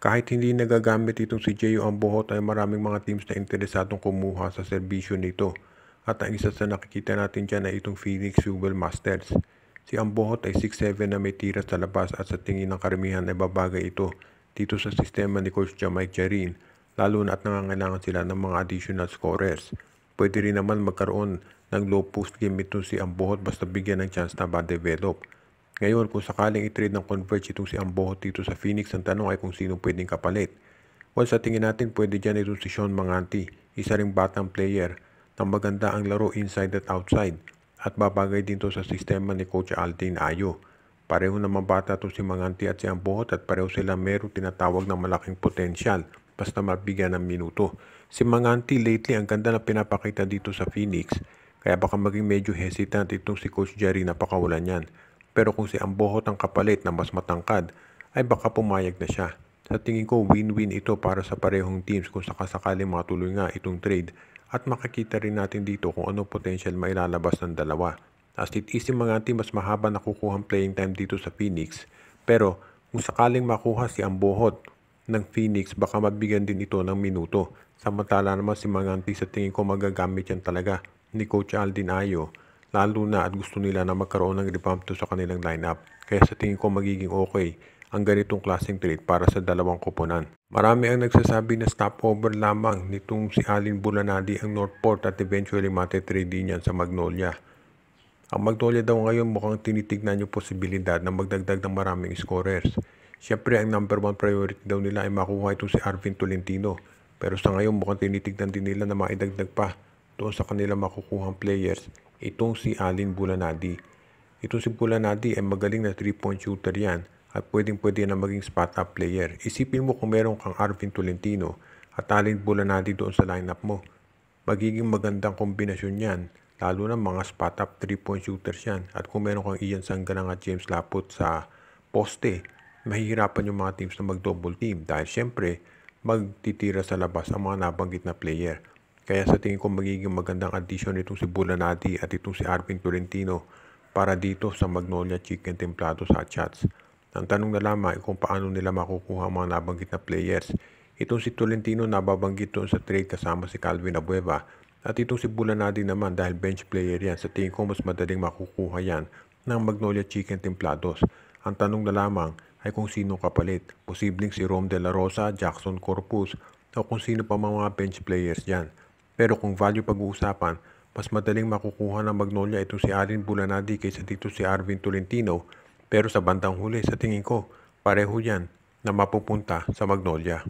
Kahit hindi nagagamit itong si Gio Ambohot ay maraming mga teams na interesadong kumuha sa serbisyo nito. At ang isa sa nakikita natin dyan ay itong Phoenix Jewel Masters. Si Ambohot ay 6'7" na may tira sa labas at sa tingin ng karamihan ay babagay ito dito sa sistema ni Coach Jamaica Jarin, lalo na at nangangailangan sila ng mga additional scorers. Pwede rin naman magkaroon ng low post game ito si Ambohot basta bigyan ng chance na ma-develop. Ngayon, kung sakaling i-trade ng Converge itong si Ambohot dito sa Phoenix, ang tanong ay kung sino pwedeng kapalit. Well, sa tingin natin pwede dyan itong si Sean Manganti, isa ring batang player na maganda ang laro inside at outside at babagay din to sa sistema ni Coach Aldin Ayo. Pareho naman bata to si Manganti at si Ambohot at pareho sila merong tinatawag na malaking potensyal basta mabigyan ng minuto. Si Manganti lately ang ganda na pinapakita dito sa Phoenix kaya baka maging medyo hesitant itong si Coach Jerry na pakawalan yan. Pero kung si Ambohot ang kapalit na mas matangkad, ay baka pumayag na siya. Sa tingin ko, win-win ito para sa parehong teams kung sakasakaling matuloy nga itong trade at makikita rin natin dito kung ano potential mailalabas ng dalawa. As it is, yung mga team mas mahaba na kukuhang playing time dito sa Phoenix. Pero kung sakaling makuha si Ambohot ng Phoenix, baka mabigyan din ito ng minuto. Samantala naman si Manganti sa tingin ko magagamit yan talaga ni Coach Aldin Ayo. Lalo na at gusto nila na magkaroon ng revamp to sa kanilang lineup. Kaya sa tingin ko magiging okay ang ganitong klaseng trade para sa dalawang koponan. Marami ang nagsasabi na stopover lamang nitong si Alin Bulanadi ang Northport at eventually matitrade din yan sa Magnolia. Ang Magnolia daw ngayon mukhang tinitignan yung posibilidad na magdagdag ng maraming scorers. Siyempre ang number 1 priority daw nila ay makuha itong si Arvin Tolentino. Pero sa ngayon mukhang tinitignan din nila na maidagdag pa doon sa kanila makukuhang players itong si Alin Bulanadi. Itong si Bulanadi ay magaling na 3-point shooter yan at pwedeng-pwede na maging spot-up player. Isipin mo kung meron kang Arvin Tolentino at Alin Bulanadi doon sa lineup mo. Magiging magandang kombinasyon yan, lalo na mga spot-up 3-point shooters yan. At kung meron kang Ian Sanggalang at James Laput sa poste, mahihirapan yung mga teams na mag-double team dahil syempre magtitira sa labas ang mga nabanggit na player. Kaya sa tingin ko magiging magandang addition itong si Bulanadi at itong si Arvin Tolentino para dito sa Magnolia Chicken Templados at Shots. Ang tanong na lamang ay kung paano nila makukuha ang mga nabanggit na players. Itong si Tolentino nababanggit doon sa trade kasama si Calvin Abueva at itong si Bulanadi naman dahil bench player yan. Sa tingin ko mas madaling makukuha yan ng Magnolia Chicken Templados. Ang tanong na lamang ay kung sino kapalit. Posibleng si Rom De La Rosa, Jackson Corpus o kung sino pa mga bench players dyan. Pero kung value pag-uusapan, mas madaling makukuha ng Magnolia itong si Alin Bulanadi kaysa dito si Arvin Tolentino. Pero sa bandang huli, sa tingin ko, pareho yan na mapupunta sa Magnolia.